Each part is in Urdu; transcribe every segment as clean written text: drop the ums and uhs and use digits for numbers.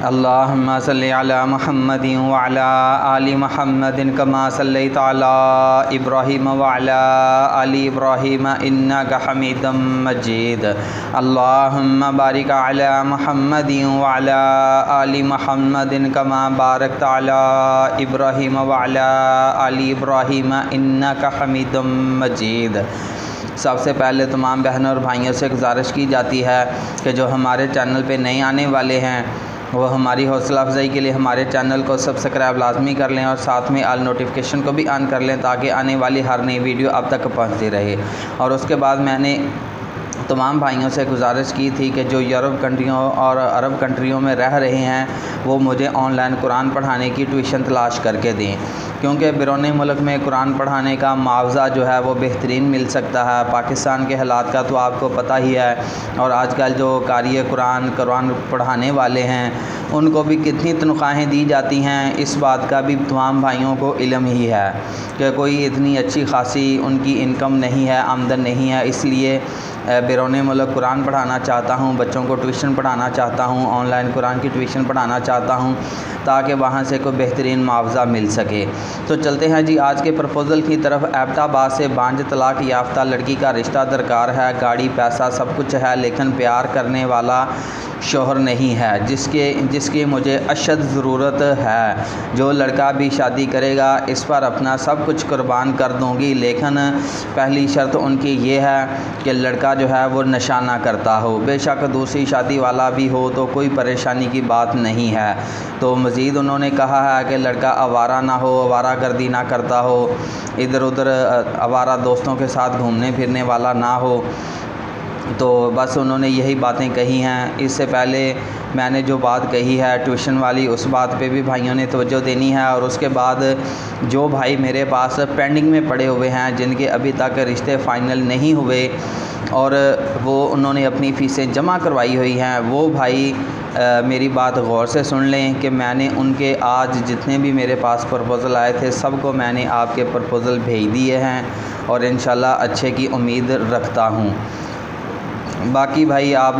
اللہم صلی علی محمد وعلی آل محمد کما صلیت علی ابراہیم وعلی آل ابراہیم انک حمید مجید۔ اللہم بارک علی محمد وعلی آل محمد کما بارکت علی ابراہیم وعلی آل ابراہیم انک حمید مجید۔ سب سے پہلے تمام بہنوں اور بھائیوں سے گزارش کی جاتی ہے کہ جو ہمارے چینل پہ نئے آنے والے ہیں وہ ہماری حوصلہ افزائی کے لیے ہمارے چینل کو سبسکرائب لازمی کر لیں اور ساتھ میں آل نوٹیفیکیشن کو بھی آن کر لیں تاکہ آنے والی ہر نئی ویڈیو اب تک پہنچتی رہے۔ اور اس کے بعد میں نے تمام بھائیوں سے گزارش کی تھی کہ جو یورپ کنٹریوں اور عرب کنٹریوں میں رہ رہے ہیں وہ مجھے آن لائن قرآن پڑھانے کی ٹیوشن تلاش کر کے دیں، کیونکہ بیرون ملک میں قرآن پڑھانے کا معاوضہ جو ہے وہ بہترین مل سکتا ہے۔ پاکستان کے حالات کا تو آپ کو پتہ ہی ہے، اور آج کل جو قاری قرآن پڑھانے والے ہیں ان کو بھی کتنی تنخواہیں دی جاتی ہیں، اس بات کا بھی تمام بھائیوں کو علم ہی ہے کہ کوئی اتنی اچھی خاصی ان کی انکم نہیں ہے، آمدن نہیں ہے۔ اس لیے بیرون ملک قرآن پڑھانا چاہتا ہوں، بچوں کو ٹیوشن پڑھانا چاہتا ہوں، آن لائن قرآن کی ٹیوشن پڑھانا چاہتا ہوں تاکہ وہاں سے کوئی بہترین معاوضہ مل سکے۔ تو چلتے ہیں جی آج کے پرپوزل کی طرف۔ ایبٹ آباد سے بانجھ طلاق یافتہ لڑکی کا رشتہ درکار ہے، گاڑی پیسہ سب کچھ ہے لیکن پیار کرنے والا شوہر نہیں ہے جس کی مجھے اشد ضرورت ہے۔ جو لڑکا بھی شادی کرے گا اس پر اپنا سب کچھ قربان کر دوں گی، لیکن پہلی شرط ان کی یہ ہے کہ لڑکا جو ہے وہ نشہ نہ کرتا ہو، بے شک دوسری شادی والا بھی ہو تو کوئی پریشانی کی بات نہیں ہے۔ تو مزید انہوں نے کہا ہے کہ لڑکا آوارہ نہ ہو، آوارہ گردی نہ کرتا ہو، ادھر ادھر آوارہ دوستوں کے ساتھ گھومنے پھرنے والا نہ ہو۔ تو بس انہوں نے یہی باتیں کہی ہیں۔ اس سے پہلے میں نے جو بات کہی ہے ٹیوشن والی، اس بات پہ بھی بھائیوں نے توجہ دینی ہے۔ اور اس کے بعد جو بھائی میرے پاس پینڈنگ میں پڑے ہوئے ہیں جن کے ابھی تک رشتے فائنل نہیں ہوئے اور وہ انہوں نے اپنی فیسیں جمع کروائی ہوئی ہیں، وہ بھائی میری بات غور سے سن لیں کہ میں نے ان کے آج جتنے بھی میرے پاس پرپوزل آئے تھے سب کو میں نے آپ کے پرپوزل بھیج دیے ہیں اور انشاءاللہ اچھے کی امید رکھتا ہوں۔ باقی بھائی آپ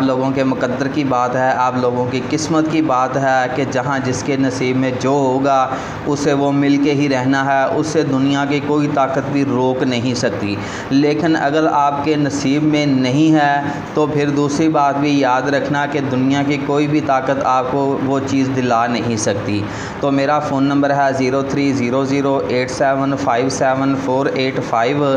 لوگوں کے مقدر کی بات ہے، آپ لوگوں کی قسمت کی بات ہے کہ جہاں جس کے نصیب میں جو ہوگا اسے وہ مل کے ہی رہنا ہے، اسے دنیا کی کوئی طاقت بھی روک نہیں سکتی۔ لیکن اگر آپ کے نصیب میں نہیں ہے تو پھر دوسری بات بھی یاد رکھنا کہ دنیا کی کوئی بھی طاقت آپ کو وہ چیز دلا نہیں سکتی۔ تو میرا فون نمبر ہے 030087574885۔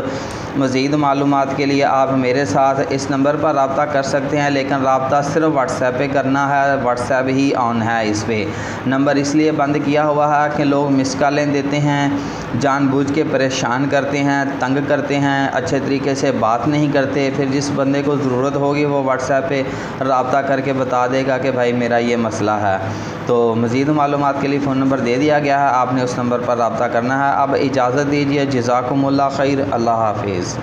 مزید معلومات کے لیے آپ میرے ساتھ اس نمبر پر رابطہ کر سکتے ہیں، لیکن رابطہ صرف واٹس ایپ پہ کرنا ہے، واٹس ایپ ہی آن ہے اس پہ۔ نمبر اس لیے بند کیا ہوا ہے کہ لوگ مس کالیں دیتے ہیں، جان بوجھ کے پریشان کرتے ہیں، تنگ کرتے ہیں، اچھے طریقے سے بات نہیں کرتے۔ پھر جس بندے کو ضرورت ہوگی وہ واٹس ایپ پہ رابطہ کر کے بتا دے گا کہ بھائی میرا یہ مسئلہ ہے۔ تو مزید معلومات کے لیے فون نمبر دے دیا گیا ہے، آپ نے اس نمبر پر رابطہ کرنا ہے۔ اب اجازت دیجیے، جزاکم اللہ خیر، اللہ حافظ۔